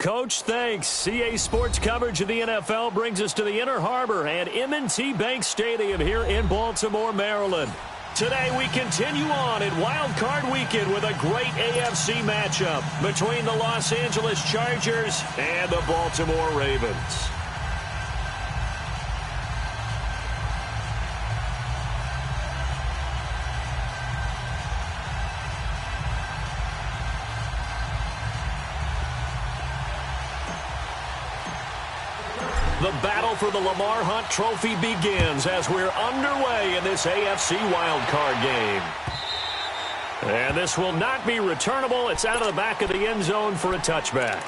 Coach, thanks. CA Sports coverage of the NFL brings us to the Inner Harbor and M&T Bank Stadium here in Baltimore, Maryland. Today we continue on in Wild Card Weekend with a great AFC matchup between the Los Angeles Chargers and the Baltimore Ravens. The battle for the Lamar Hunt Trophy begins as we're underway in this AFC wildcard game. And this will not be returnable. It's out of the back of the end zone for a touchback.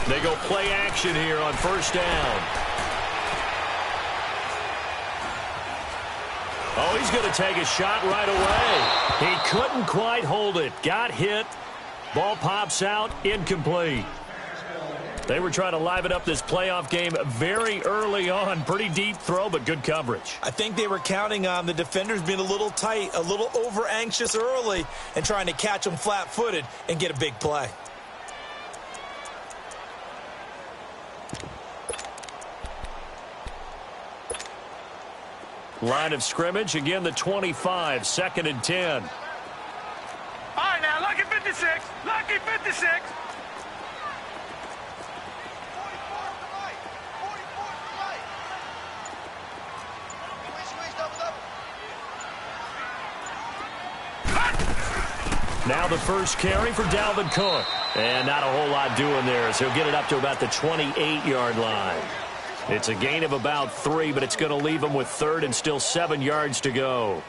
They go play action here on first down. Oh, he's going to take a shot right away. He couldn't quite hold it. Got hit. Ball pops out. Incomplete. They were trying to liven up this playoff game very early on. Pretty deep throw, but good coverage. I think they were counting on the defenders being a little tight, a little over-anxious early, and trying to catch them flat-footed and get a big play. Line of scrimmage, again the 25, 2nd and 10. All right, now, lucky 56, lucky 56. 44 to the right, 44 to the right. Squeeze, double. Now the first carry for Dalvin Cook. And not a whole lot doing there as he'll get it up to about the 28-yard line. It's a gain of about 3, but it's going to leave him with 3rd and still 7 yards to go.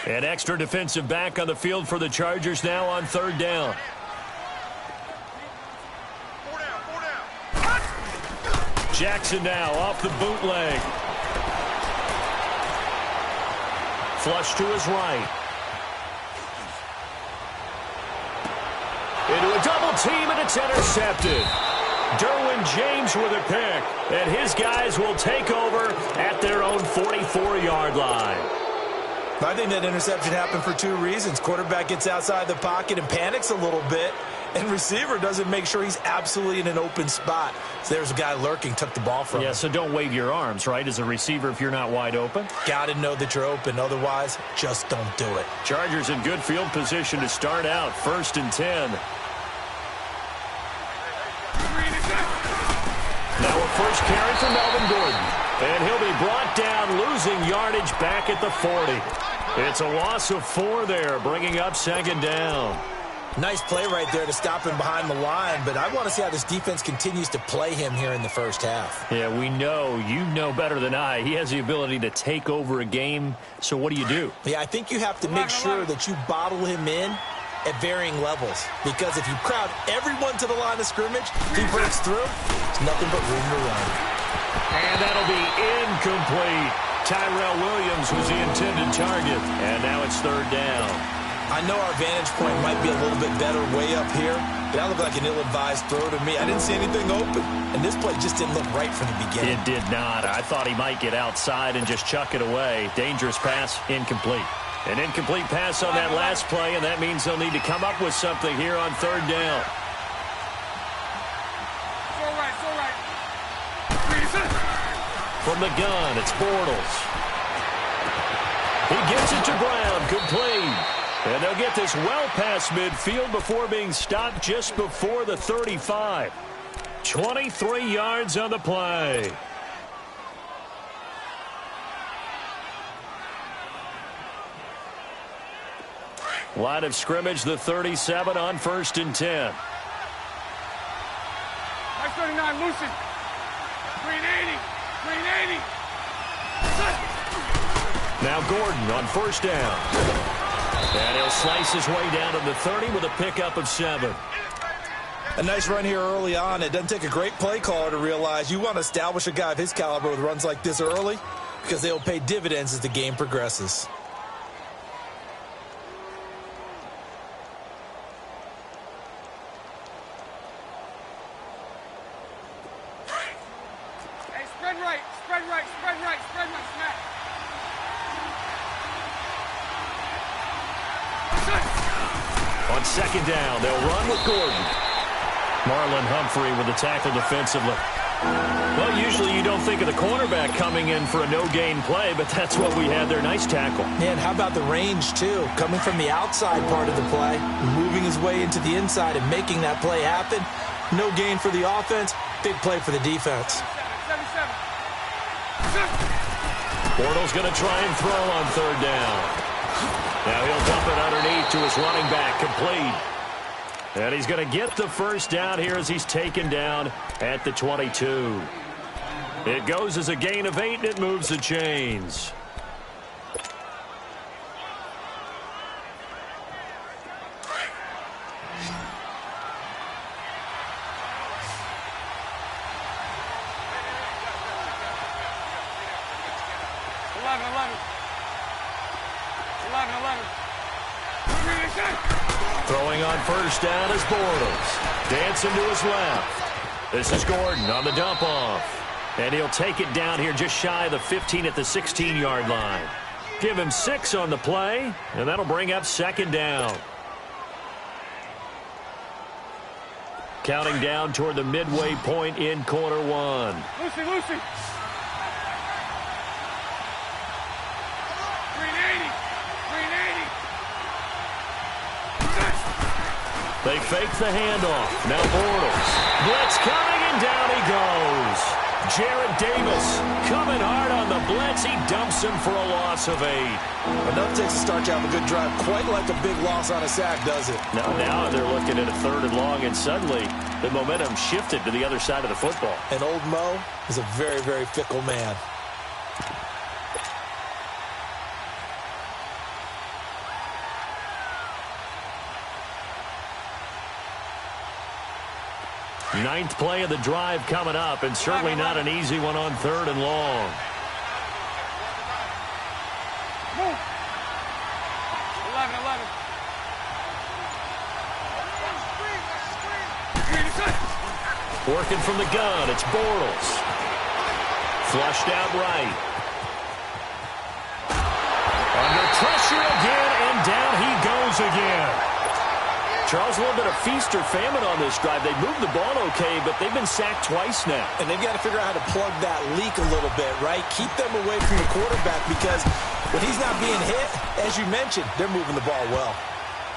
An extra defensive back on the field for the Chargers now on 3rd down. Four down. Jackson now off the bootleg. Flush to his right. Into a double team, and it's intercepted. Derwin James with a pick, and his guys will take over at their own 44-yard line. I think that interception happened for 2 reasons. Quarterback gets outside the pocket and panics a little bit, and receiver doesn't make sure he's absolutely in an open spot. So there's a guy lurking, took the ball from him. Yeah, so don't wave your arms, right, as a receiver if you're not wide open. Got to know that you're open. Otherwise, just don't do it. Chargers in good field position to start out, 1st and 10. Now a first carry for Melvin Gordon. And he'll be brought down, losing yardage back at the 40. It's a loss of 4 there, bringing up 2nd down. Nice play right there to stop him behind the line, but I want to see how this defense continues to play him here in the first half. Yeah, we know. You know better than I. He has the ability to take over a game, so what do? Yeah, I think you have to make sure that you bottle him in at varying levels, because if you crowd everyone to the line of scrimmage, if he breaks through, it's nothing but room to run. And that'll be incomplete. Tyrell Williams was the intended target, and now it's 3rd down. I know our vantage point might be a little bit better way up here, but that looked like an ill-advised throw to me. I didn't see anything open, and this play just didn't look right from the beginning. It did not. I thought he might get outside and just chuck it away. Dangerous pass, incomplete. An incomplete pass on that last play, and that means they'll need to come up with something here on 3rd down. From the gun, it's Bortles. He gets it to Brown, complete. And they'll get this well past midfield before being stopped just before the 35. 23 yards on the play. Line of scrimmage, the 37 on 1st and 10. 39, loosen. Green 80. Green 80. Now Gordon on first down. And he'll slice his way down to the 30 with a pickup of 7. A nice run here early on. It doesn't take a great play caller to realize you want to establish a guy of his caliber with runs like this early because they'll pay dividends as the game progresses. Hey, spread right, spread right, spread right, spread right, smack. On second down, they'll run with Gordon. Marlon Humphrey with the tackle defensively. Well, usually you don't think of the cornerback coming in for a no-gain play, but that's what we had there. Nice tackle. And how about the range, too? Coming from the outside part of the play, moving his way into the inside and making that play happen. No gain for the offense, big play for the defense. 77. Bortles going to try and throw on third down. Now he'll dump it underneath to his running back, complete. And he's going to get the first down here as he's taken down at the 22. It goes as a gain of 8, and it moves the chains. Throwing on first down is Bortles. Dancing to his left. This is Gordon on the dump off. And he'll take it down here just shy of the 15 at the 16-yard line. Give him 6 on the play, and that'll bring up second down. Counting down toward the midway point in quarter 1. Lucy, Lucy. They fake the handoff. Now Bortles. Blitz coming, and down he goes. Jarrett Davis coming hard on the blitz. He dumps him for a loss of 8. Enough takes to start you off a good drive. Quite like a big loss on a sack, does it? Now they're looking at a 3rd and long, and suddenly the momentum shifted to the other side of the football. And old Mo is a very, very fickle man. Ninth play of the drive coming up, and certainly not an easy one on 3rd and long. Move. 11. Working from the gun, it's Bortles. Flushed out right. Under pressure again, and down he goes again. Charles, a little bit of feast or famine on this drive. They moved the ball okay, but they've been sacked twice now. And they've got to figure out how to plug that leak a little bit, right? Keep them away from the quarterback because when he's not being hit, as you mentioned, they're moving the ball well.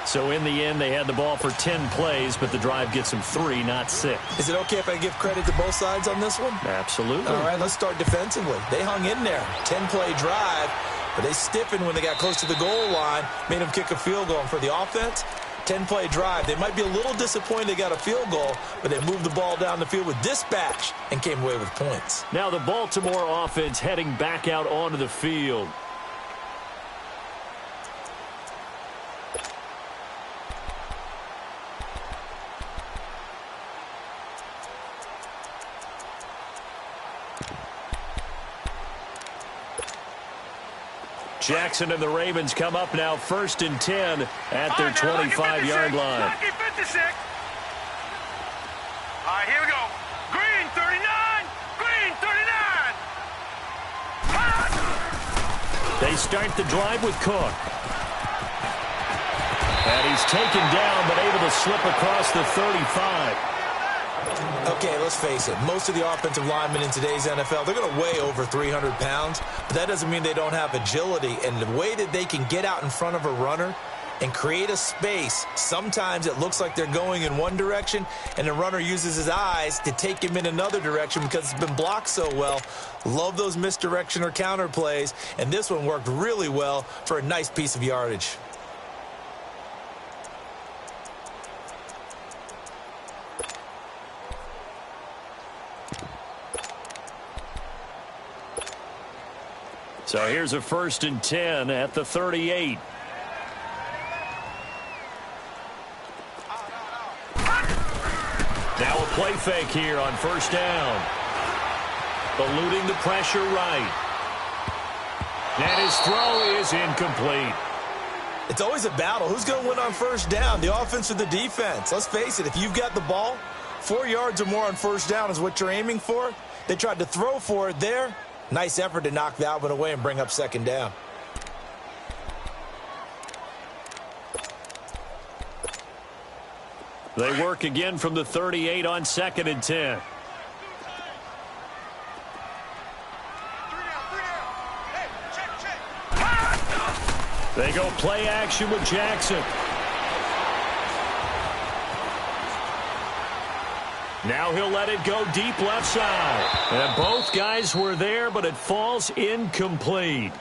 So in the end, they had the ball for 10 plays, but the drive gets them 3, not 6. Is it okay if I give credit to both sides on this one? Absolutely. All right, let's start defensively. They hung in there. 10-play drive, but they stiffened when they got close to the goal line, made them kick a field goal. And for the offense, 10-play drive. They might be a little disappointed they got a field goal, but they moved the ball down the field with dispatch and came away with points. Now the Baltimore offense heading back out onto the field. Jackson and the Ravens come up now 1st and 10 at their 25-yard line. Lucky 56. All right, here we go. Green 39. Green 39. They start the drive with Cook. And he's taken down, but able to slip across the 35. Okay, let's face it. Most of the offensive linemen in today's NFL, they're going to weigh over 300 pounds, but that doesn't mean they don't have agility. And the way that they can get out in front of a runner and create a space, sometimes it looks like they're going in one direction, and the runner uses his eyes to take him in another direction because it's been blocked so well. Love those misdirection or counter plays, and this one worked really well for a nice piece of yardage. So here's a 1st and 10 at the 38. Now a play fake here on 1st down. Eluding the pressure right. And his throw is incomplete. It's always a battle. Who's going to win on 1st down, the offense or the defense? Let's face it, if you've got the ball, 4 yards or more on 1st down is what you're aiming for. They tried to throw for it there. Nice effort to knock that one away and bring up 2nd down. They work again from the 38 on 2nd and 10. They go play action with Jackson. Now he'll let it go deep left side. And both guys were there, but it falls incomplete.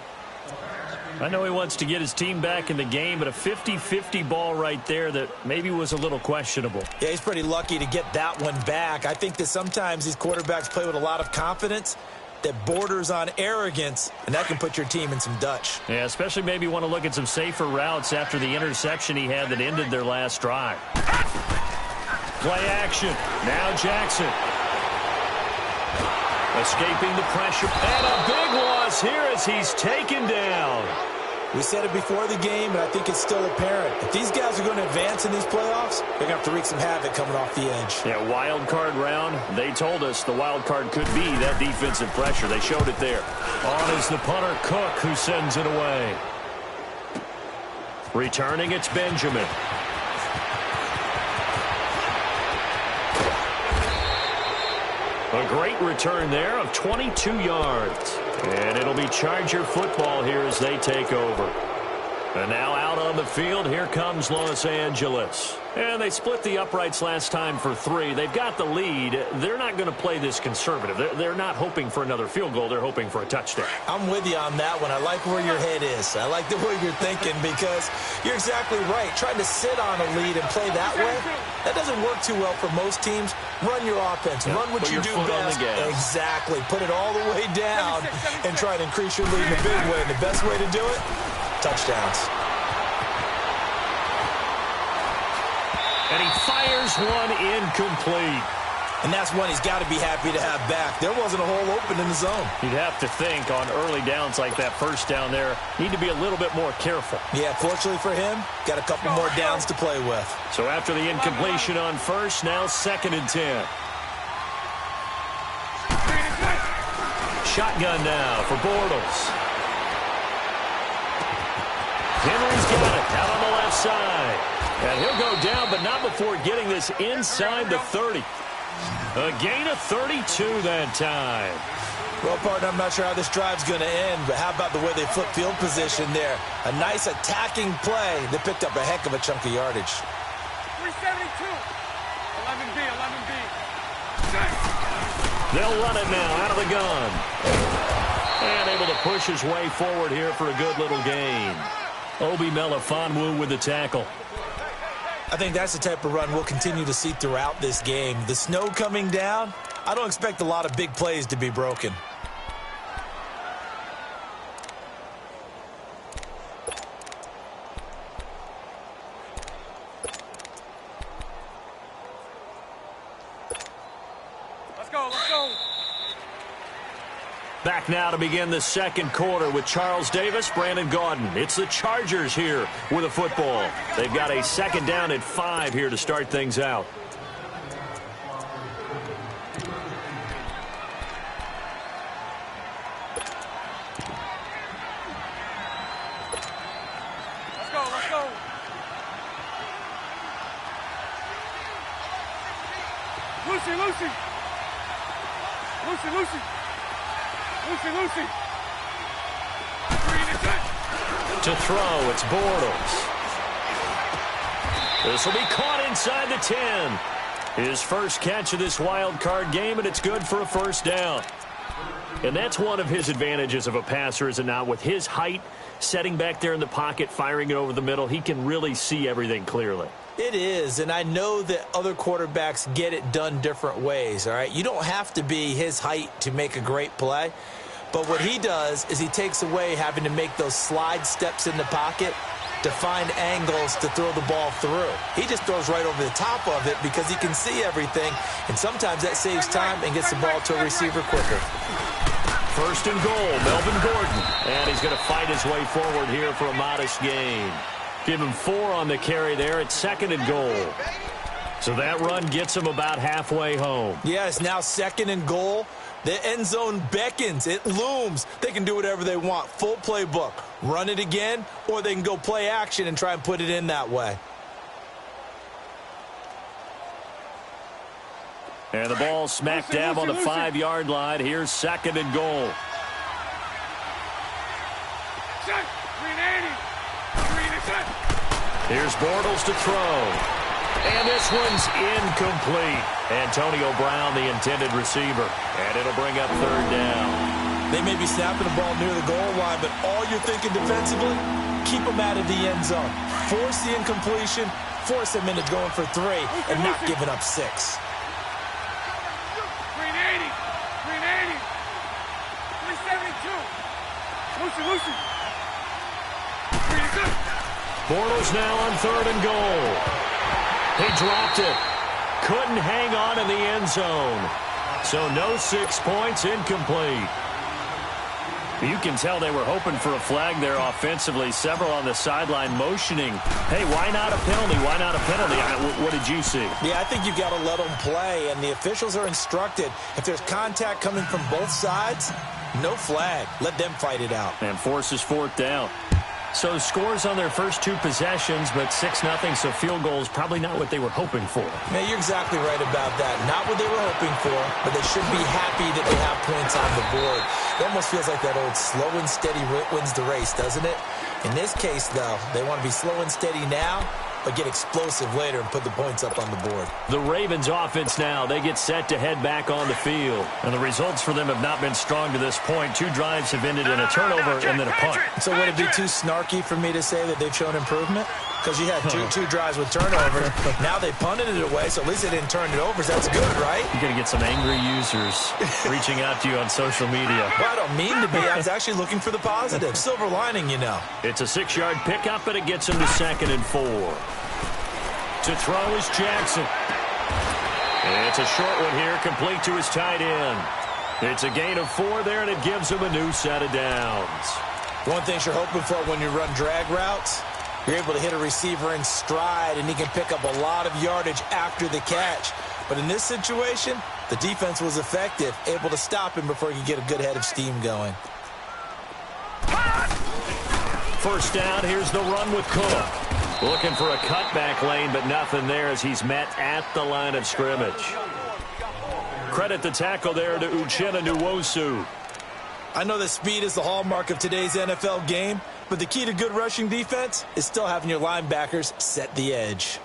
I know he wants to get his team back in the game, but a 50-50 ball right there that maybe was a little questionable. Yeah, he's pretty lucky to get that one back. I think that sometimes these quarterbacks play with a lot of confidence that borders on arrogance, and that can put your team in some Dutch. Yeah, especially maybe want to look at some safer routes after the interception he had that ended their last drive. Play action. Now Jackson. Escaping the pressure. And a big loss here as he's taken down. We said it before the game, and I think it's still apparent. If these guys are going to advance in these playoffs, they're going to have to wreak some havoc coming off the edge. Yeah, wild card round. They told us the wild card could be that defensive pressure. They showed it there. On is the punter, Cook, who sends it away. Returning, it's Benjamin. A great return there of 22 yards. And it'll be Charger football here as they take over. And now out on the field, here comes Los Angeles. And they split the uprights last time for 3. They've got the lead. They're not going to play this conservative. They're not hoping for another field goal. They're hoping for a touchdown. I'm with you on that one. I like where your head is. I like the way you're thinking because you're exactly right. Trying to sit on a lead and play that way, that doesn't work too well for most teams. Run your offense. Yeah, run what you do best. Exactly. Put it all the way down and try to increase your lead in a big way. And the best way to do it, touchdowns. And he fires one incomplete. And that's one he's got to be happy to have back. There wasn't a hole open in the zone. You'd have to think on early downs like that 1st down there, need to be a little bit more careful. Yeah, fortunately for him, got a couple more downs to play with. So after the incompletion on 1st, now 2nd and 10. Shotgun now for Bortles. Henry's got it out on the left side. And he'll go down, but not before getting this inside the 30. A gain of 32 that time. Well, partner, I'm not sure how this drive's going to end, but how about the way they flip field position there? A nice attacking play that picked up a heck of a chunk of yardage. 372. 11B, 11B. They'll run it now out of the gun. And able to push his way forward here for a good little gain. Obi Melifonwu with the tackle. I think that's the type of run we'll continue to see throughout this game. The snow coming down, I don't expect a lot of big plays to be broken. Let's go, let's go. Back now to begin the 2nd quarter with Charles Davis, Brandon Gaudin. It's the Chargers here with a football. They've got a 2nd down at 5 here to start things out. Let's go, let's go. Lucy, Lucy. Lucy, Lucy. Lucy. To throw, it's Bortles. This will be caught inside the 10. His first catch of this wild card game, and it's good for a 1st down. And that's one of his advantages of a passer, is it not? With his height, setting back there in the pocket, firing it over the middle, he can really see everything clearly. It is, and I know that other quarterbacks get it done different ways, all right? You don't have to be his height to make a great play, But what he does is he takes away having to make those slide steps in the pocket to find angles to throw the ball through. He just throws right over the top of it because he can see everything, and sometimes that saves time and gets the ball to a receiver quicker. First and goal, Melvin Gordon. And he's going to fight his way forward here for a modest gain. Give him 4 on the carry there at second and goal. So that run gets him about halfway home. Yeah, it's now second and goal. The end zone beckons. It looms. They can do whatever they want. Full playbook. Run it again, or they can go play action and try and put it in that way. And the ball smack dab on the 5-yard line. Here's second and goal. Here's Bortles to throw. And this one's incomplete. Antonio Brown, the intended receiver. And it'll bring up third down. They may be snapping the ball near the goal line, but all you're thinking defensively, keep them out of the end zone. Force the incompletion, force them into going for 3, and not giving up 6. 380, 380, 372. Lucy. Bortles now on third and goal. He dropped it. Couldn't hang on in the end zone. So no 6 points, incomplete. You can tell they were hoping for a flag there offensively. Several on the sideline motioning. Hey, why not a penalty? Why not a penalty? What did you see? Yeah, I think you've got to let them play, and the officials are instructed. If there's contact coming from both sides, no flag. Let them fight it out. And forces fourth down. So scores on their first 2 possessions, but 6-0, so field goal is probably not what they were hoping for. Yeah, you're exactly right about that. Not what they were hoping for, but they should be happy that they have points on the board. It almost feels like that old slow and steady wins the race, doesn't it? In this case, though, they want to be slow and steady now, but get explosive later and put the points up on the board. The Ravens offense now, they get set to head back on the field. And the results for them have not been strong to this point. 2 drives have ended in a turnover and then a punt. So would it be too snarky for me to say that they've shown improvement? Because you had two drives with turnovers. Now they punted it away, so at least they didn't turn it over. So that's good, right? You're going to get some angry users reaching out to you on social media. Well, I don't mean to be. I was actually looking for the positive. Silver lining, you know. It's a 6-yard pickup, and it gets him to second and 4. To throw is Jackson. And it's a short one here, complete to his tight end. It's a gain of 4 there, and it gives him a new set of downs. One thing you're hoping for when you run drag routes, you're able to hit a receiver in stride, and he can pick up a lot of yardage after the catch. But in this situation, the defense was effective, able to stop him before he could get a good head of steam going. First down, here's the run with Cook. Looking for a cutback lane, but nothing there as he's met at the line of scrimmage. Credit the tackle there to Uchenna Nwosu. I know that speed is the hallmark of today's NFL game, but the key to good rushing defense is still having your linebackers set the edge.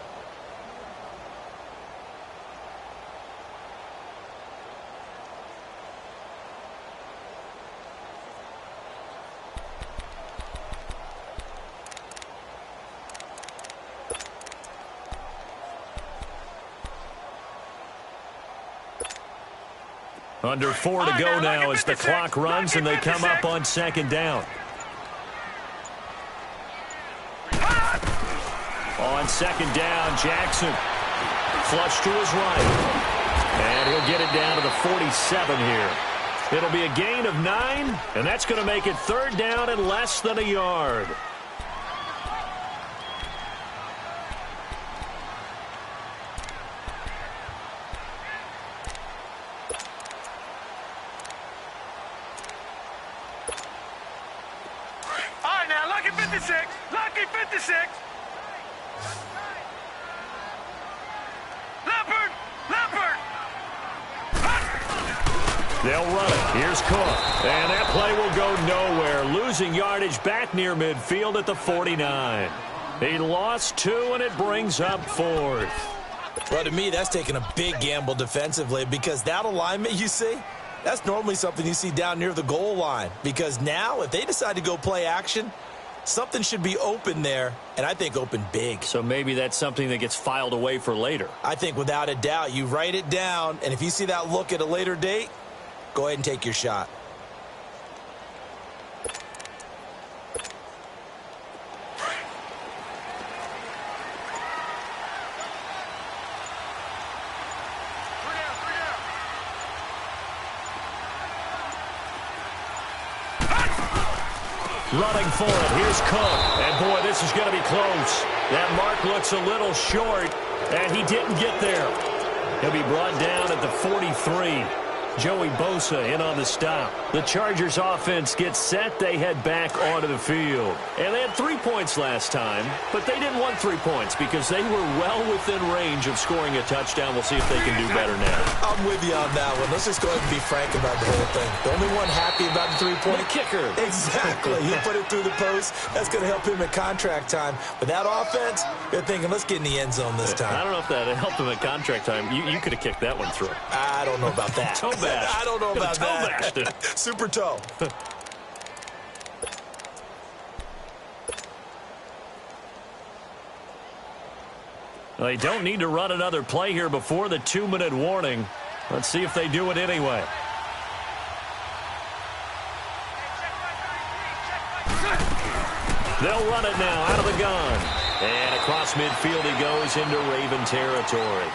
Under 4 to go now as the clock runs and they come up on second down. On second down, Jackson. Flush to his right. And he'll get it down to the 47 here. It'll be a gain of 9, and that's going to make it third down and less than a yard. Lucky 56. Lucky 56. Leopard. Leopard. They'll run it. Here's Cook. And that play will go nowhere. Losing yardage back near midfield at the 49. He lost 2, and it brings up 4th. Well, to me, that's taking a big gamble defensively because that alignment you see, that's normally something you see down near the goal line. Because now, if they decide to go play action, something should be open there, and I think open big. So maybe that's something that gets filed away for later. I think without a doubt, you write it down, and if you see that look at a later date, go ahead and take your shot. Running for it. Here's Cook. And, boy, this is going to be close. That mark looks a little short, and he didn't get there. He'll be brought down at the 43. Joey Bosa in on the stop. The Chargers offense gets set. They head back onto the field. And they had 3 points last time, but they didn't want 3 points because they were well within range of scoring a touchdown. We'll see if they can do better now. I'm with you on that one. Let's just go ahead and be frank about the whole thing. The only one happy about the 3-point kicker. Exactly. He put it through the post. That's going to help him at contract time. But that offense, they're thinking, let's get in the end zone this time. I don't know if that helped him at contract time. You could have kicked that one through. I don't know about that. I don't know about that. Super toe. They don't need to run another play here before the 2-minute warning. Let's see if they do it anyway. They'll run it now out of the gun. And across midfield he goes into Raven territory.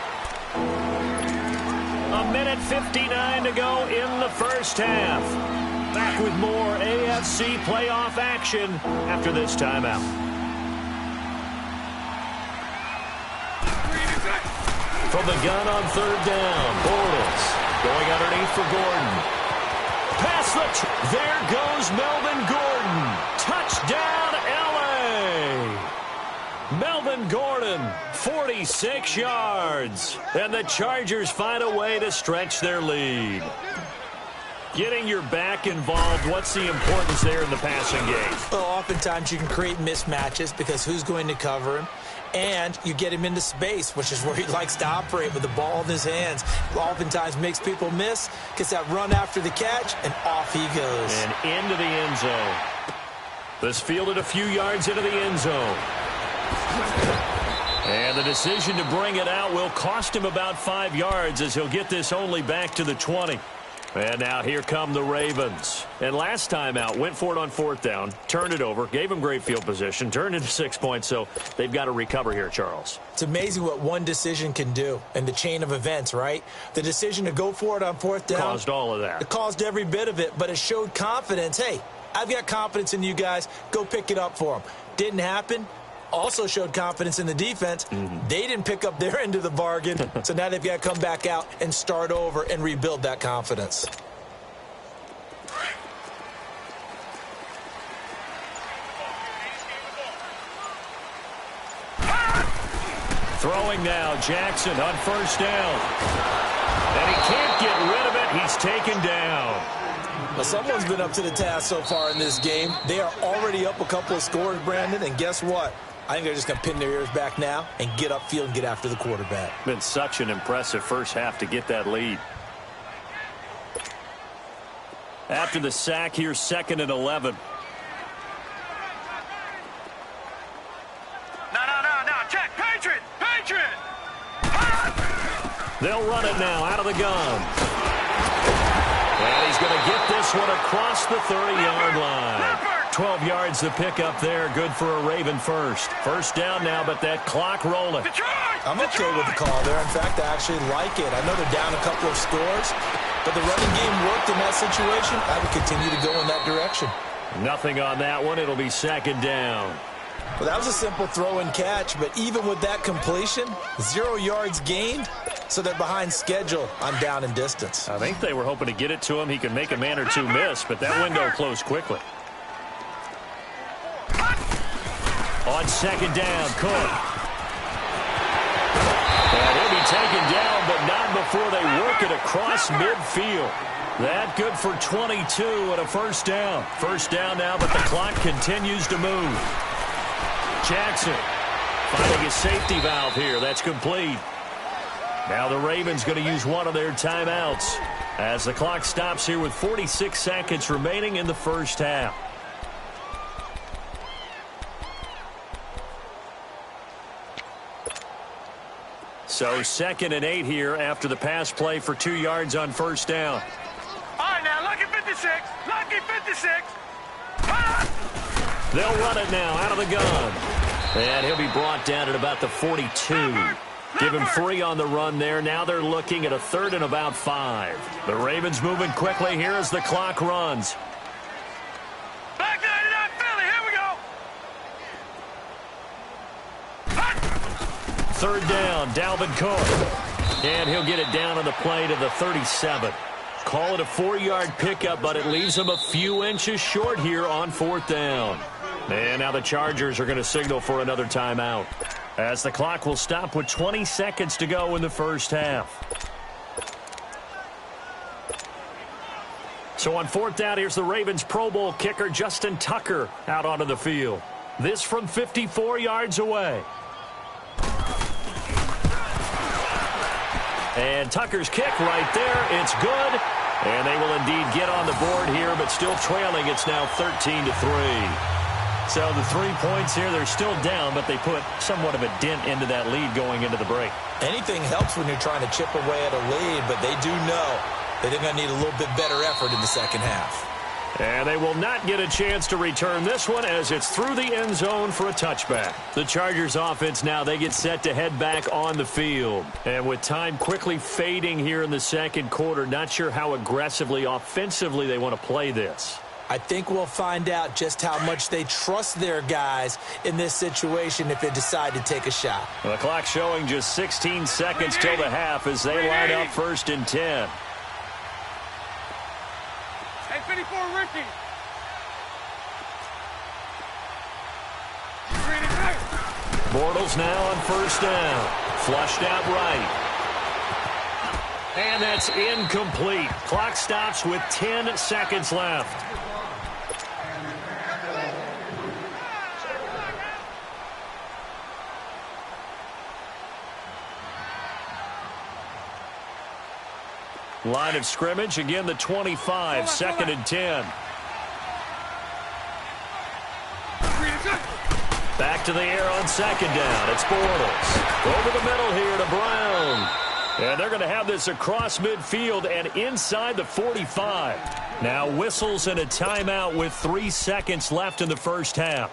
1:59 to go in the first half. Back with more AFC playoff action after this timeout. From the gun on third down, Bortles going underneath for Gordon. Pass there goes Melvin Gordon. Touchdown, L.A. Melvin Gordon, 46 yards. And the Chargers find a way to stretch their lead. Getting your back involved, what's the importance there in the passing game? Well, oftentimes you can create mismatches because who's going to cover him? And you get him into space, which is where he likes to operate with the ball in his hands. Oftentimes makes people miss, gets that run after the catch, and off he goes. And into the end zone. This fielded a few yards into the end zone. And the decision to bring it out will cost him about 5 yards as he'll get this only back to the 20. And now here come the Ravens. And last time out, went for it on fourth down, turned it over, gave him great field position, turned into 6 points, so they've got to recover here, Charles. It's amazing what one decision can do in the chain of events, right? The decision to go for it on fourth down. Caused all of that. It caused every bit of it, but it showed confidence. Hey, I've got confidence in you guys. Go pick it up for them. Didn't happen. Also showed confidence in the defense. They didn't pick up their end of the bargain, so now they've got to come back out and start over and rebuild that confidence. Throwing now, Jackson on first down. And he can't get rid of it. He's taken down. Well, someone's been up to the task so far in this game. They are already up a couple of scores, Brandon, and guess what? I think they're just going to pin their ears back now and get upfield and get after the quarterback. Been such an impressive first half to get that lead. After the sack here, 2nd and 11. No. Check. Patriot. They'll run it now out of the gun. And he's going to get this one across the 30-yard line. 12 yards to pick up there. Good for a Raven first. First down now, but that clock rolling. I'm okay with the call there. In fact, I actually like it. I know they're down a couple of scores, but the running game worked in that situation. I would continue to go in that direction. Nothing on that one. It'll be 2nd down. Well, that was a simple throw and catch, but even with that completion, 0 yards gained, so they're behind schedule on down and distance. I think they were hoping to get it to him. He could make a man or two miss, but that window closed quickly. On 2nd down, Cook. And he'll be taken down, but not before they work it across midfield. That good for 22 and a first down. First down now, but the clock continues to move. Jackson finding a safety valve here. That's complete. Now the Ravens going to use one of their timeouts as the clock stops here with 46 seconds remaining in the first half. So 2nd and 8 here after the pass play for 2 yards on first down. All right, now, lucky 56. Lucky 56. They'll run it now out of the gun. And he'll be brought down at about the 42. Give him 3 on the run there. Now they're looking at a 3rd and about 5. The Ravens moving quickly here as the clock runs. Back to third down, Dalvin Cook. And he'll get it down on the play to the 37. Call it a 4-yard pickup, but it leaves him a few inches short here on fourth down. And now the Chargers are going to signal for another timeout, as the clock will stop with 20 seconds to go in the first half. So on fourth down, here's the Ravens Pro Bowl kicker Justin Tucker out onto the field. This from 54 yards away. And Tucker's kick right there. It's good. And they will indeed get on the board here, but still trailing. It's now 13-3. So the 3 points here, they're still down, but they put somewhat of a dent into that lead going into the break. Anything helps when you're trying to chip away at a lead, but they do know that they're going to need a little bit better effort in the second half. And they will not get a chance to return this one as it's through the end zone for a touchback. The Chargers offense now, they get set to head back on the field. And with time quickly fading here in the second quarter, not sure how aggressively, offensively they want to play this. I think we'll find out just how much they trust their guys in this situation if they decide to take a shot. The clock showing just 16 seconds till the half as they line up 1st and 10. Hey, 54, Ricky. Bortles now on 1st down. Flushed out right. And that's incomplete. Clock stops with 10 seconds left. Line of scrimmage, again the 25, 2nd and 10. Back to the air on 2nd down. It's Bortles. Over the middle here to Brown. And they're going to have this across midfield and inside the 45. Now whistles and a timeout with 3 seconds left in the first half.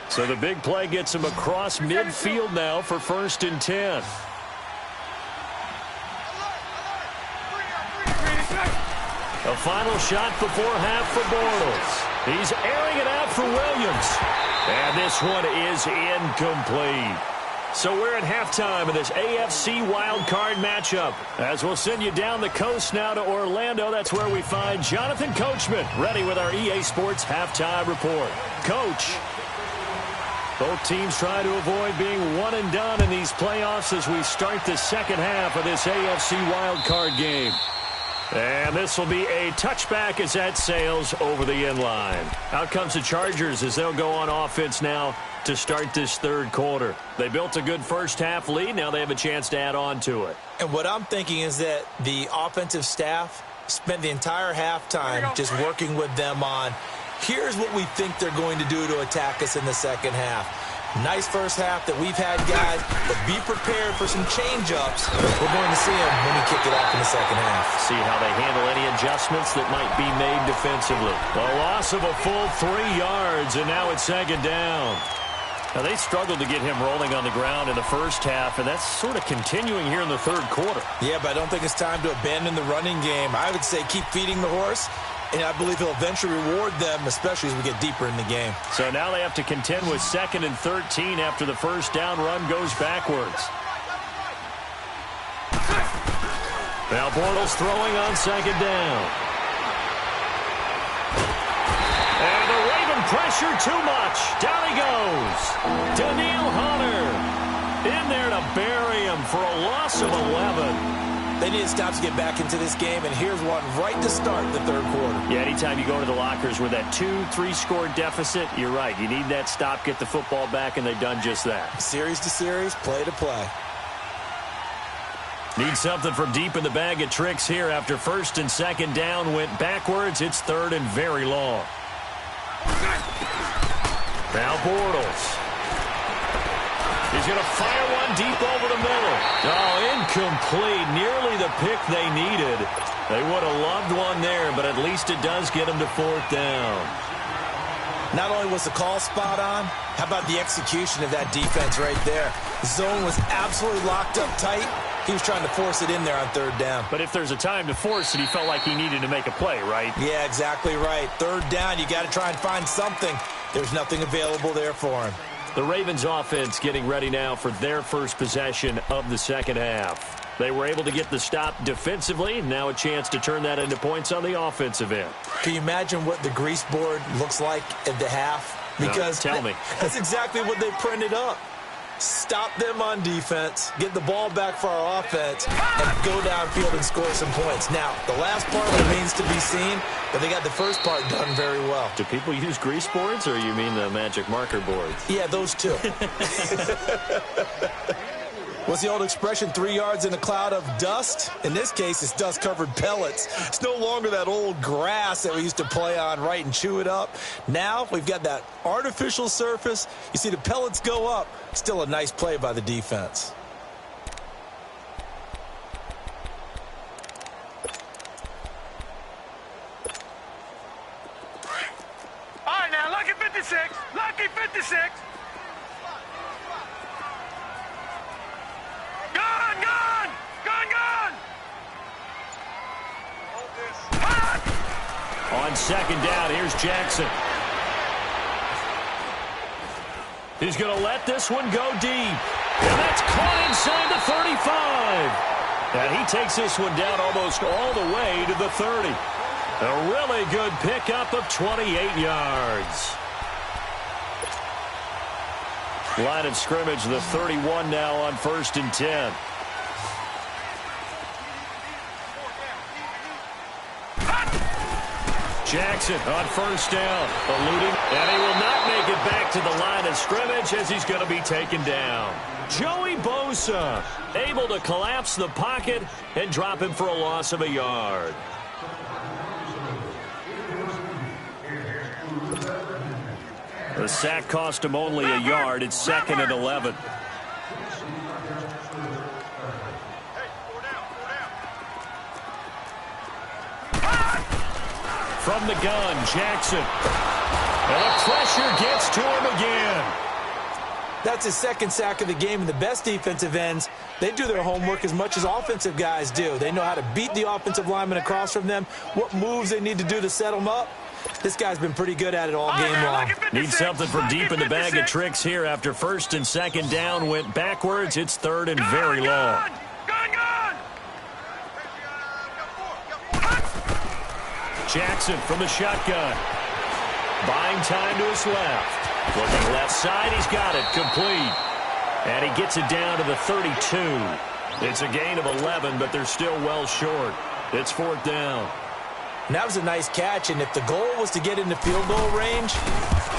So the big play gets him across midfield now for 1st and 10. A final shot before half for Bortles. He's airing it out for Williams. And this one is incomplete. So we're at halftime of this AFC wildcard matchup. As we'll send you down the coast now to Orlando, that's where we find Jonathan Coachman, ready with our EA Sports halftime report. Coach. Both teams try to avoid being one and done in these playoffs as we start the second half of this AFC wildcard game. And this will be a touchback as that sails over the end line. Out comes the Chargers as they'll go on offense now to start this third quarter. They built a good first half lead. Now they have a chance to add on to it. And what I'm thinking is that the offensive staff spent the entire halftime just working with them on, here's what we think they're going to do to attack us in the second half. Nice first half that we've had, guys, but be prepared for some change-ups. We're going to see them when we kick it off in the second half. See how they handle any adjustments that might be made defensively. A loss of a full 3 yards, and now it's 2nd down. Now, they struggled to get him rolling on the ground in the first half, and that's sort of continuing here in the third quarter. Yeah, but I don't think it's time to abandon the running game. I would say keep feeding the horse. And I believe he'll eventually reward them, especially as we get deeper in the game. So now they have to contend with 2nd and 13 after the first down run goes backwards. Now Bortles throwing on 2nd down. And the Raven pressure too much. Down he goes. Danielle Hunter in there to bury him for a loss of 11. They need to stop to get back into this game, and here's one right to start the third quarter. Yeah, anytime you go to the lockers with that 2-3 score deficit, you're right. You need that stop, get the football back, and they've done just that. Series to series, play to play. Need something from deep in the bag of tricks here after 1st and 2nd down went backwards. It's 3rd and very long. Now Bortles. He's going to fire one deep over the middle. Oh, incomplete. Nearly the pick they needed. They would have loved one there, but at least it does get them to 4th down. Not only was the call spot on, how about the execution of that defense right there? The zone was absolutely locked up tight, He was trying to force it in there on third down. But if there's a time to force it, he felt like he needed to make a play, right? Yeah, exactly right. Third down, you got to try and find something. There's nothing available there for him. The Ravens offense getting ready now for their first possession of the second half. They were able to get the stop defensively. Now a chance to turn that into points on the offensive end. Can you imagine what the grease board looks like at the half? Because no, tell me. That's exactly what they printed up. Stop them on defense, get the ball back for our offense, and go downfield and score some points. Now, the last part remains to be seen, but they got the first part done very well. Do people use grease boards, or you mean the magic marker boards? Yeah, those two. What's the old expression, 3 yards in a cloud of dust? In this case, it's dust-covered pellets. It's no longer that old grass that we used to play on, right, and chew it up. Now we've got that artificial surface. You see the pellets go up. Still a nice play by the defense. All right, now, lucky 56. Lucky 56. On second down, here's Jackson. He's going to let this one go deep. And that's caught inside the 35. And he takes this one down almost all the way to the 30. A really good pickup of 28 yards. Line of scrimmage, the 31 now on 1st and 10. Jackson on first down, eluding, and he will not make it back to the line of scrimmage as he's going to be taken down. Joey Bosa able to collapse the pocket and drop him for a loss of a yard. The sack cost him only a yard. It's 2nd and 11. From the gun, Jackson. And the pressure gets to him again. That's his second sack of the game, and the best defensive ends, they do their homework as much as offensive guys do. They know how to beat the offensive lineman across from them, what moves they need to do to set them up. This guy's been pretty good at it all game long. Needs something from deep in the bag of tricks here after 1st and 2nd down went backwards. It's 3rd and very long. Jackson from the shotgun. Buying time to his left. Looking left side, he's got it. Complete. And he gets it down to the 32. It's a gain of 11, but they're still well short. It's 4th down. And that was a nice catch, and if the goal was to get into field goal range,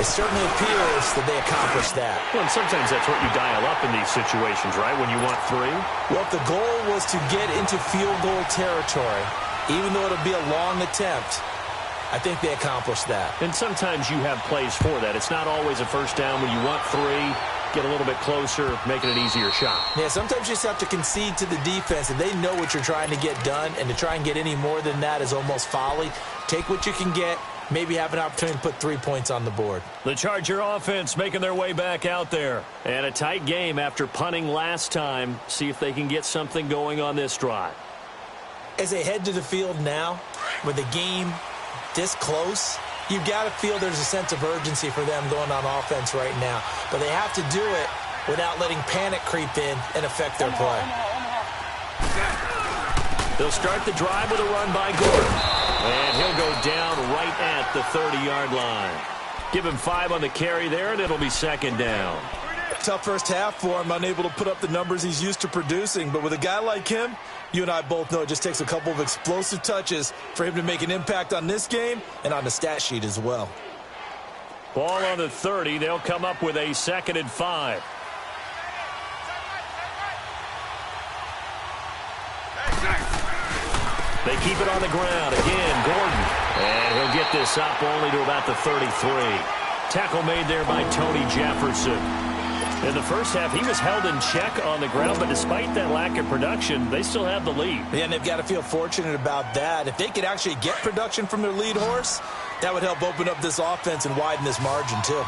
it certainly appears that they accomplished that. Well, and sometimes that's what you dial up in these situations, right, when you want 3? Well, if the goal was to get into field goal territory, even though it'll be a long attempt, I think they accomplished that. And sometimes you have plays for that. It's not always a first down when you want 3. Get a little bit closer, make it an easier shot. Yeah, sometimes you just have to concede to the defense, and they know what you're trying to get done, and to try and get any more than that is almost folly. Take what you can get, maybe have an opportunity to put 3 points on the board. The Charger offense making their way back out there. And a tight game after punting last time. See if they can get something going on this drive. As they head to the field now, with the game this close, you've got to feel there's a sense of urgency for them going on offense right now. But they have to do it without letting panic creep in and affect their play. They'll start the drive with a run by Gordon. And he'll go down right at the 30-yard line. Give him 5 on the carry there, and it'll be 2nd down. Tough first half for him, unable to put up the numbers he's used to producing. But with a guy like him, you and I both know it just takes a couple of explosive touches for him to make an impact on this game and on the stat sheet as well. Ball on the 30. They'll come up with a 2nd and 5. They keep it on the ground. Again, Gordon. And he'll get this up only to about the 33. Tackle made there by Tony Jefferson. In the first half, he was held in check on the ground, but despite that lack of production, they still have the lead. Yeah, and they've got to feel fortunate about that. If they could actually get production from their lead horse, that would help open up this offense and widen this margin, too.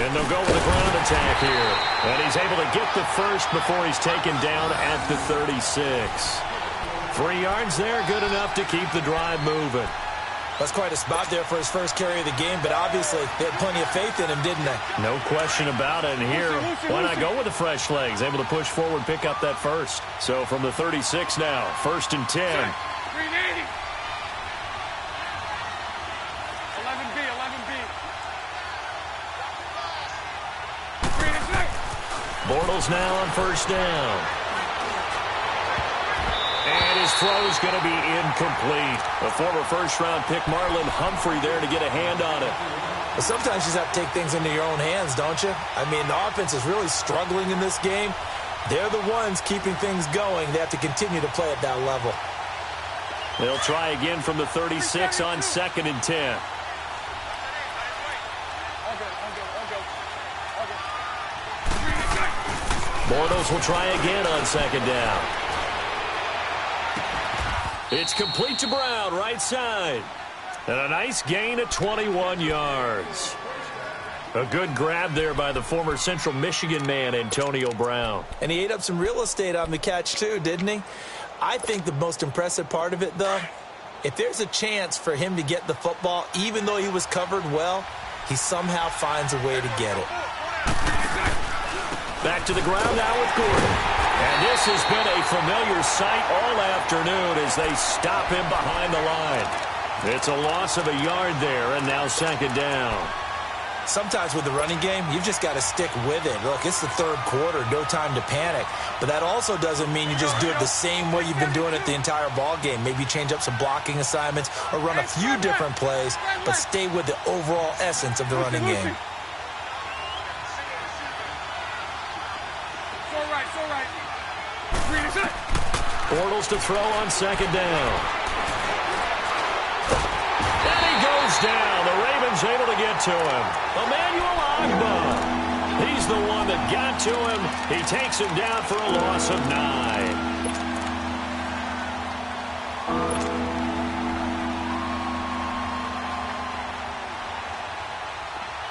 And And they'll go with a ground attack here. And he's able to get the first before he's taken down at the 36. 3 yards there, good enough to keep the drive moving. That's quite a spot there for his first carry of the game, but obviously they had plenty of faith in him, didn't they? No question about it. And here, why not go with the fresh legs? Able to push forward, pick up that first. So from the 36 now, 1st and 10. 380. 11B, 11B. 386. Bortles now on 1st down. And his throw is going to be incomplete. The former first-round pick, Marlon Humphrey, there to get a hand on it. But sometimes you just have to take things into your own hands, don't you? I mean, the offense is really struggling in this game. They're the ones keeping things going. They have to continue to play at that level. They'll try again from the 36 on 2nd and 10. Bortles will try again on 2nd down. It's complete to Brown, right side. And a nice gain of 21 yards. A good grab there by the former Central Michigan man, Antonio Brown. And he ate up some real estate on the catch, too, didn't he? I think the most impressive part of it, though, if there's a chance for him to get the football, even though he was covered well, he somehow finds a way to get it. Back to the ground now with Gordon. And this has been a familiar sight all afternoon as they stop him behind the line. It's a loss of a yard there, and now 2nd down. Sometimes with the running game, you've just got to stick with it. Look, it's the 3rd quarter, no time to panic. But that also doesn't mean you just do it the same way you've been doing it the entire ball game. Maybe change up some blocking assignments or run a few different plays, but stay with the overall essence of the running game. Bortles to throw on 2nd down. And he goes down. The Ravens able to get to him. Emmanuel Ogbah. He's the one that got to him. He takes him down for a loss of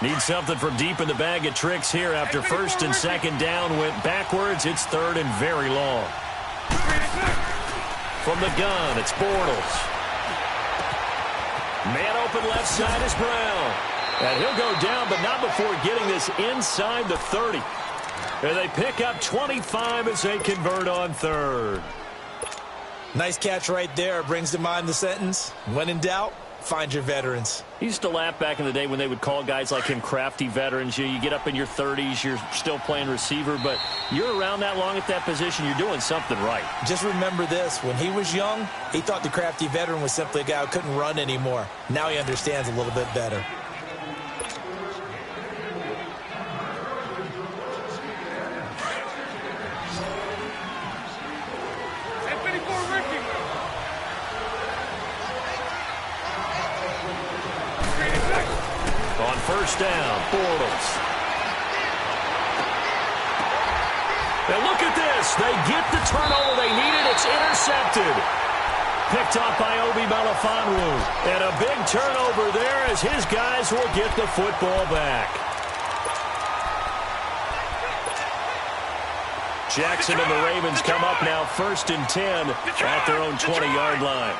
9. Need something from deep in the bag of tricks here after 1st and 2nd down went backwards. It's 3rd and very long. From the gun, it's Bortles. Man open left side is Brown. And he'll go down, but not before getting this inside the 30. And they pick up 25 as they convert on 3rd. Nice catch right there. Brings to mind the sentence, when in doubt, find your veterans. He used to laugh back in the day when they would call guys like him crafty veterans. You get up in your 30s, you're still playing receiver, but you're around that long at that position, you're doing something right. Just remember this. When he was young, he thought the crafty veteran was simply a guy who couldn't run anymore. Now he understands a little bit better. On 1st down, Bortles. And look at this. They get the turnover they needed. It's intercepted. Picked off by Obi Melifonwu. And a big turnover there as his guys will get the football back. Jackson and the Ravens come up now 1st and 10 at their own 20-yard line.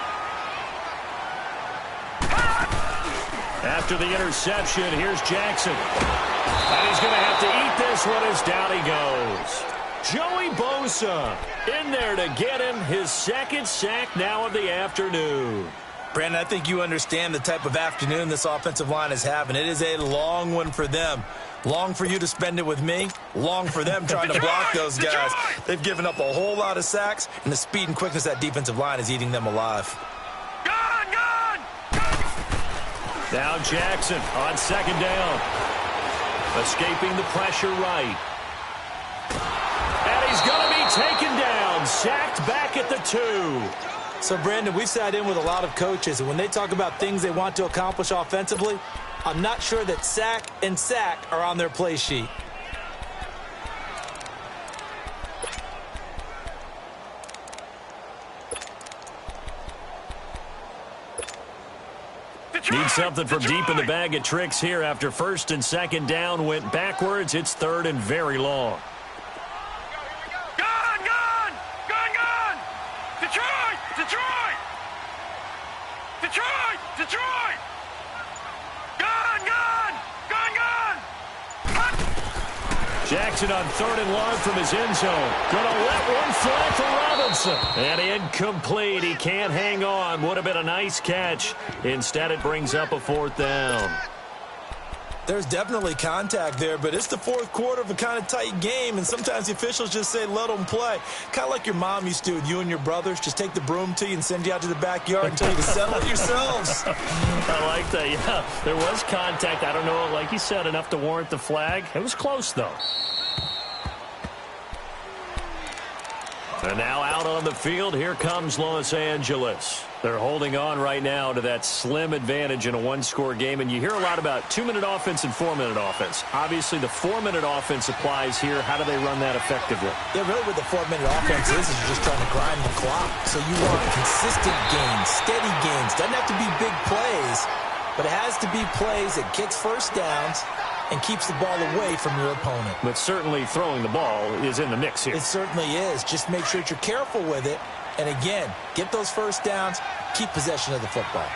After the interception, here's Jackson. And he's going to have to eat this one as down he goes. Joey Bosa in there to get him his 2nd sack now of the afternoon. Brandon, I think you understand the type of afternoon this offensive line is having. It is a long one for them. Long for you to spend it with me. Long for them trying to block those guys. They've given up a whole lot of sacks, and the speed and quickness of that defensive line is eating them alive. Now Jackson on 2nd down. Escaping the pressure right. And he's going to be taken down. Sacked back at the 2. So, Brandon, we've sat in with a lot of coaches, and when they talk about things they want to accomplish offensively, I'm not sure that sack and sack are on their play sheet. Needs something from deep in the bag of tricks here. After first and second down went backwards, it's third and very long. Gone, gone! Gone, gone! Detroit! Detroit! Detroit! Detroit! Gone, gone! Gone, gone! Jackson on third and long from his end zone. Gonna let one fly for Robinson. And incomplete. He can't hang on. Would have been a nice catch. Instead, it brings up a fourth down. There's definitely contact there, but it's the fourth quarter of a kind of tight game, and sometimes the officials just say, let them play. Kind of like your mom used to with you and your brothers. Just take the broom to you and send you out to the backyard and tell you to settle it yourselves. I like that, yeah. There was contact. I don't know, like you said, enough to warrant the flag. It was close, though. And now out on the field, here comes Los Angeles. They're holding on right now to that slim advantage in a one-score game, and you hear a lot about 2-minute offense and 4-minute offense. Obviously, the 4-minute offense applies here. How do they run that effectively? Yeah, really what the 4-minute offense is you're just trying to grind the clock. So you want consistent gains, steady gains. Doesn't have to be big plays, but it has to be plays that gets first downs and keeps the ball away from your opponent. But certainly throwing the ball is in the mix here. It certainly is. Just make sure that you're careful with it. And again, get those first downs, keep possession of the football.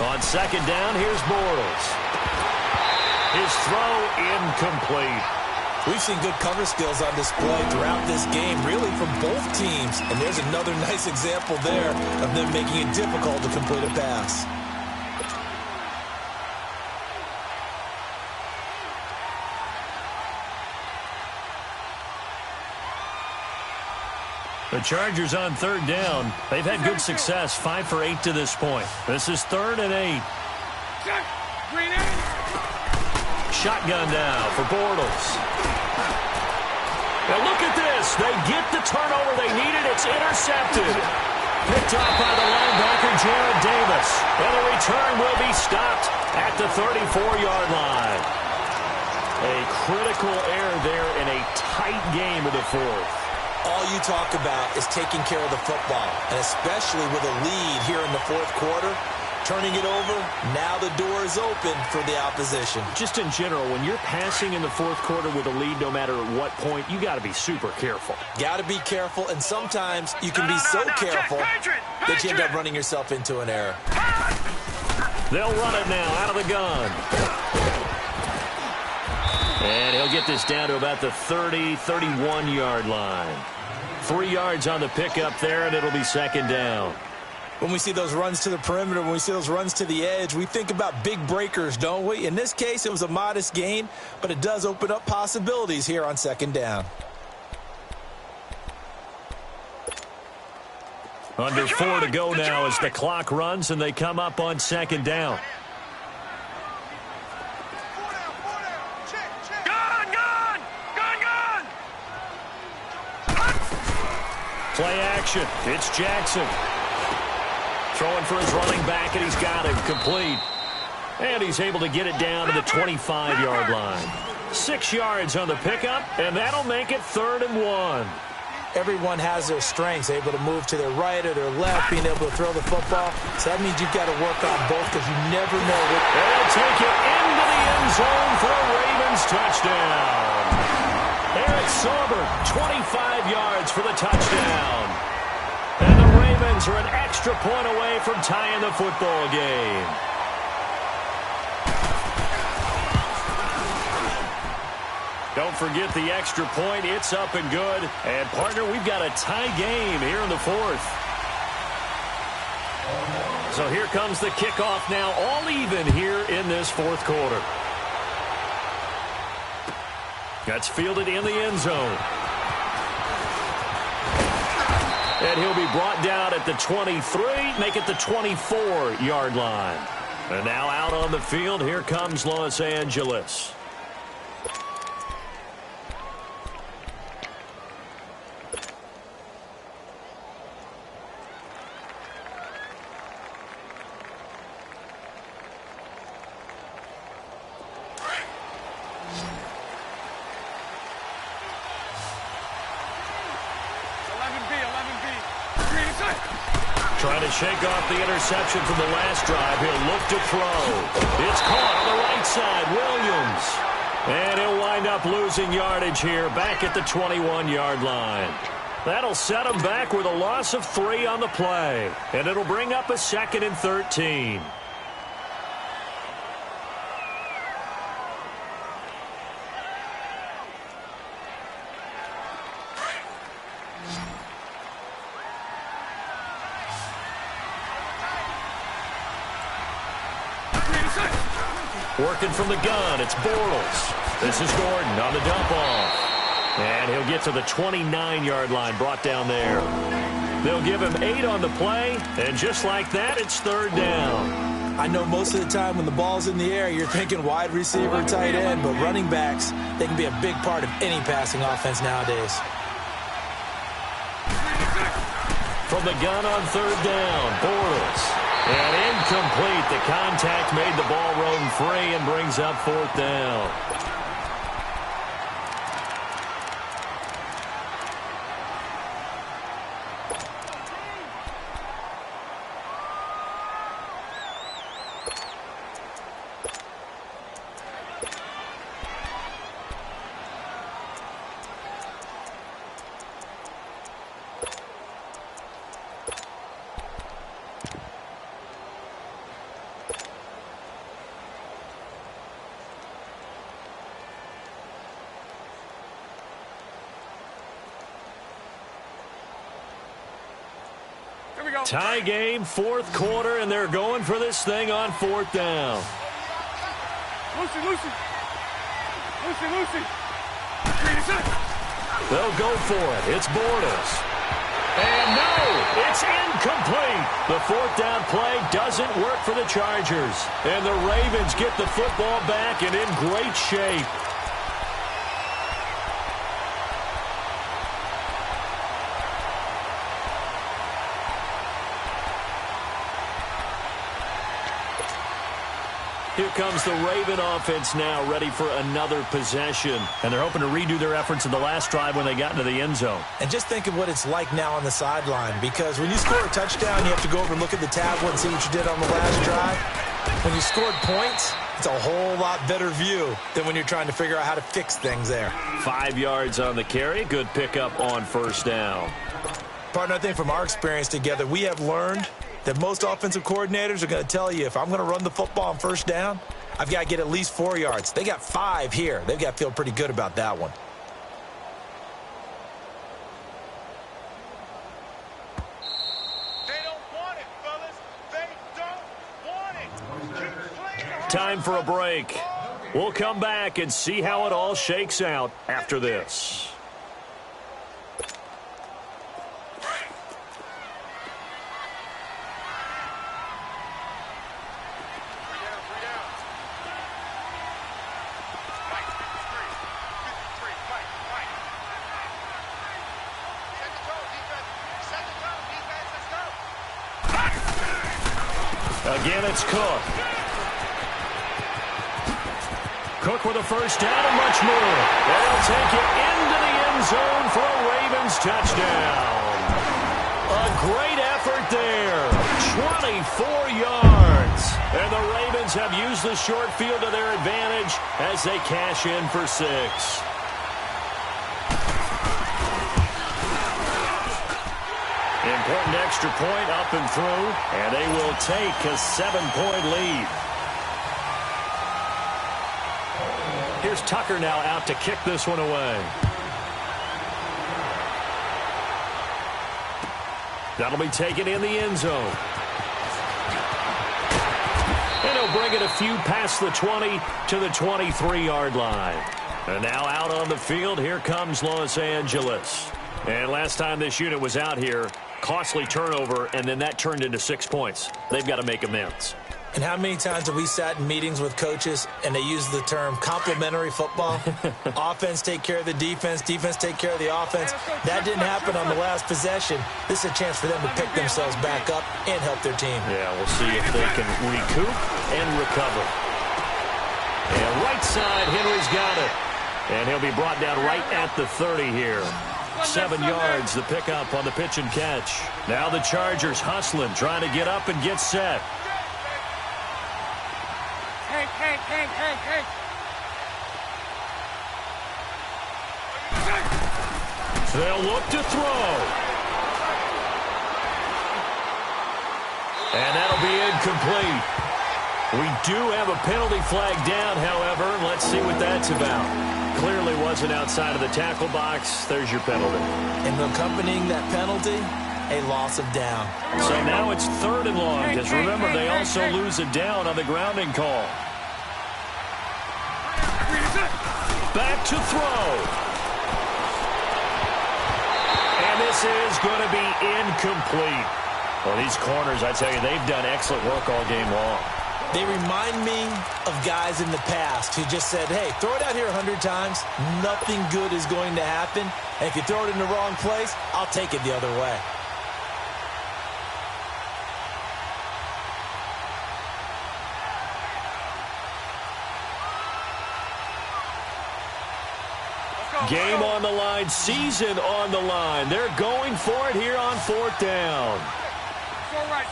On second down, here's Bortles. His throw incomplete. We've seen good cover skills on display throughout this game, really from both teams. And there's another nice example there of them making it difficult to complete a pass. The Chargers on third down. They've had good success, 5 for 8 to this point. This is 3rd and 8. Shotgun now for Bortles. Now look at this. They get the turnover they needed. It's intercepted. Picked up by the linebacker, Jared Davis. And the return will be stopped at the 34-yard line. A critical error there in a tight game of the fourth. All you talk about is taking care of the football, and especially with a lead here in the fourth quarter, turning it over, now the door is open for the opposition. Just in general, when you're passing in the fourth quarter with a lead, no matter at what point, you got to be super careful. Got to be careful, and sometimes you can be so careful that you end up running yourself into an error. They'll run it now out of the gun. And he'll get this down to about the 30, 31-yard line. 3 yards on the pickup there, and it'll be second down. When we see those runs to the perimeter, when we see those runs to the edge, we think about big breakers, don't we? In this case, it was a modest gain, but it does open up possibilities here on second down. Under 4 to go now as the clock runs, and they come up on second down. Play action. It's Jackson. Throwing for his running back, and he's got him complete. And he's able to get it down to the 25-yard line. 6 yards on the pickup, and that'll make it 3rd and 1. Everyone has their strengths, able to move to their right or their left, being able to throw the football. So that means you've got to work on both because you never know what. They'll take it into the end zone for a Ravens touchdown. Eric Sauber, 25 yards for the touchdown. And the Ravens are an extra point away from tying the football game. Don't forget the extra point. It's up and good. And, partner, we've got a tie game here in the fourth. So here comes the kickoff now, all even here in this fourth quarter. That's fielded in the end zone. And he'll be brought down at the 23, make it the 24-yard line. And now out on the field, here comes Los Angeles. Trying to shake off the interception from the last drive. He'll look to throw. It's caught on the right side. Williams. And he'll wind up losing yardage here back at the 21-yard line. That'll set him back with a loss of 3 on the play. And it'll bring up a 2nd and 13. Working from the gun, it's Bortles. This is Gordon on the dump off. And he'll get to the 29-yard line, brought down there. They'll give him 8 on the play, and just like that, it's 3rd down. I know most of the time when the ball's in the air, you're thinking wide receiver, tight end, but running backs, they can be a big part of any passing offense nowadays. From the gun on 3rd down, Bortles. And incomplete. The contact made the ball roam free and brings up 4th down. Tie game, 4th quarter, and they're going for this thing on 4th down. Lucy. They'll go for it. It's Bortles. And no, it's incomplete. The 4th down play doesn't work for the Chargers. And the Ravens get the football back and in great shape. Here comes the Raven offense now, ready for another possession. And they're hoping to redo their efforts in the last drive when they got into the end zone. And just think of what it's like now on the sideline, because when you score a touchdown, you have to go over and look at the tablet and see what you did on the last drive. When you scored points, it's a whole lot better view than when you're trying to figure out how to fix things there. 5 yards on the carry. Good pickup on 1st down. Partner, I think from our experience together, we have learned that most offensive coordinators are going to tell you, if I'm going to run the football on 1st down, I've got to get at least 4 yards. They got 5 here. They've got to feel pretty good about that one. They don't want it, fellas. They don't want it. Time for a break. We'll come back and see how it all shakes out after this. Again, it's Cook. Cook with a 1st down and much more. They'll take it into the end zone for a Ravens touchdown. A great effort there. 24 yards. And the Ravens have used the short field to their advantage as they cash in for 6. Important extra point up and through, and they will take a 7-point lead. Here's Tucker now out to kick this one away. That'll be taken in the end zone. And he'll bring it a few past the 20 to the 23-yard line. And now out on the field, here comes Los Angeles. And last time this unit was out here, costly turnover, and then that turned into 6 points. They've got to make amends. And how many times have we sat in meetings with coaches and they use the term complementary football? Offense take care of the defense, defense take care of the offense. That didn't happen on the last possession. This is a chance for them to pick themselves back up and help their team. Yeah, we'll see if they can recoup and recover. And right side, Henry's got it. And he'll be brought down right at the 30 here. 7 yards, the pickup on the pitch and catch. Now the Chargers hustling, trying to get up and get set. Hey. They'll look to throw. And that'll be incomplete. We do have a penalty flag down, however. Let's see what that's about. Clearly wasn't outside of the tackle box. There's your penalty. And accompanying that penalty, a loss of down. So now it's 3rd and long, because remember, they also lose a down on the grounding call. Back to throw. And this is going to be incomplete. Well, these corners, I tell you, they've done excellent work all game long. They remind me of guys in the past who just said, hey, throw it out here 100 times. Nothing good is going to happen. And if you throw it in the wrong place, I'll take it the other way. Game on the line, season on the line. They're going for it here on 4th down. So right.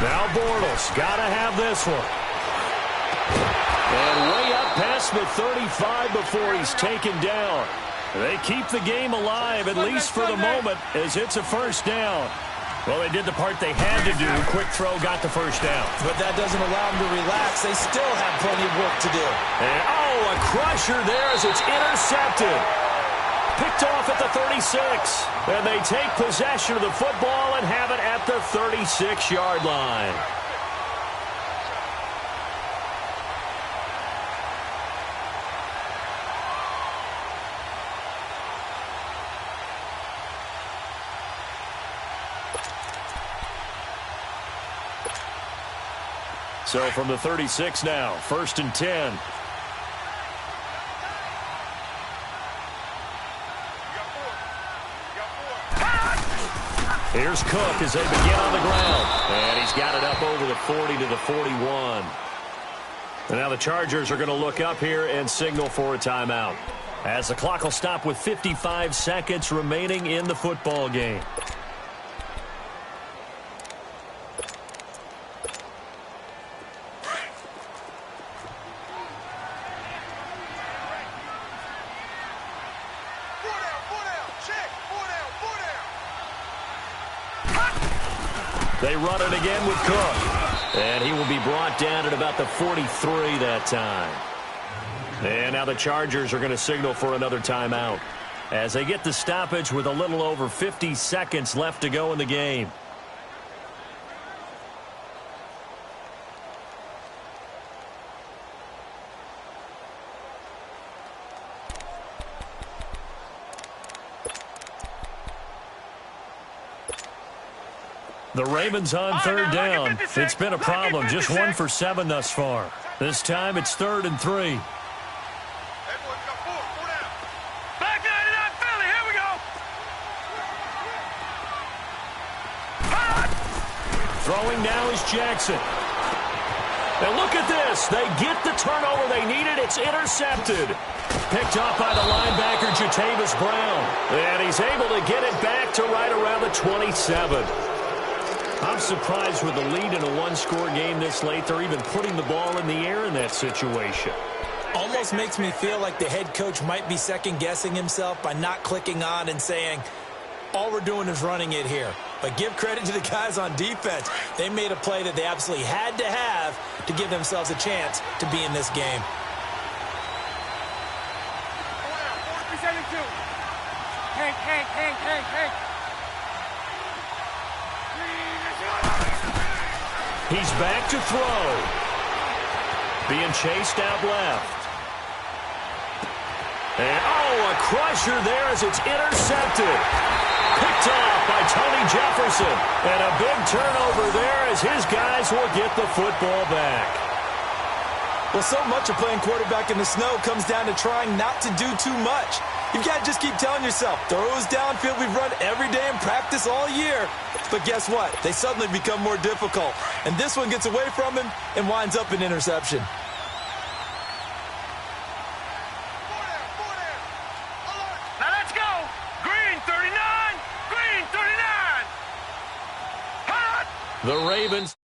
Now Bortles, got to have this one. And way up past the 35 before he's taken down. They keep the game alive, at least for the moment, as it's a 1st down. Well, they did the part they had to do. Quick throw got the 1st down. But that doesn't allow them to relax. They still have plenty of work to do. And, a crusher there as it's intercepted. Picked off at the 36. And they take possession of the football and have it at the 36-yard line. So from the 36 now, 1st and 10. Here's Cook as they begin on the ground. And he's got it up over the 40 to the 41. And now the Chargers are going to look up here and signal for a timeout, as the clock will stop with 55 seconds remaining in the football game. They run it again with Cook. And he will be brought down at about the 43 that time. And now the Chargers are going to signal for another timeout, as they get the stoppage with a little over 50 seconds left to go in the game. The Ravens on 3rd down. It's been a problem. Just 1 for 7 thus far. This time it's 3rd and 3. Back 99 Philly. Here we go. Throwing now is Jackson. And look at this. They get the turnover they needed. It's intercepted. Picked off by the linebacker, Jatavis Brown. And he's able to get it back to right around the 27. I'm surprised with the lead in a one-score game this late, they're even putting the ball in the air in that situation. Almost makes me feel like the head coach might be second-guessing himself by not clicking on and saying, all we're doing is running it here. But give credit to the guys on defense. They made a play that they absolutely had to have to give themselves a chance to be in this game. 43-72. Hank. He's back to throw. Being chased out left. And, a crusher there as it's intercepted. Picked off by Tony Jefferson. And a big turnover there as his guys will get the football back. Well, so much of playing quarterback in the snow comes down to trying not to do too much. You've got to just keep telling yourself, throws downfield we've run every day in practice all year. But guess what? They suddenly become more difficult. And this one gets away from him and winds up an interception. The Ravens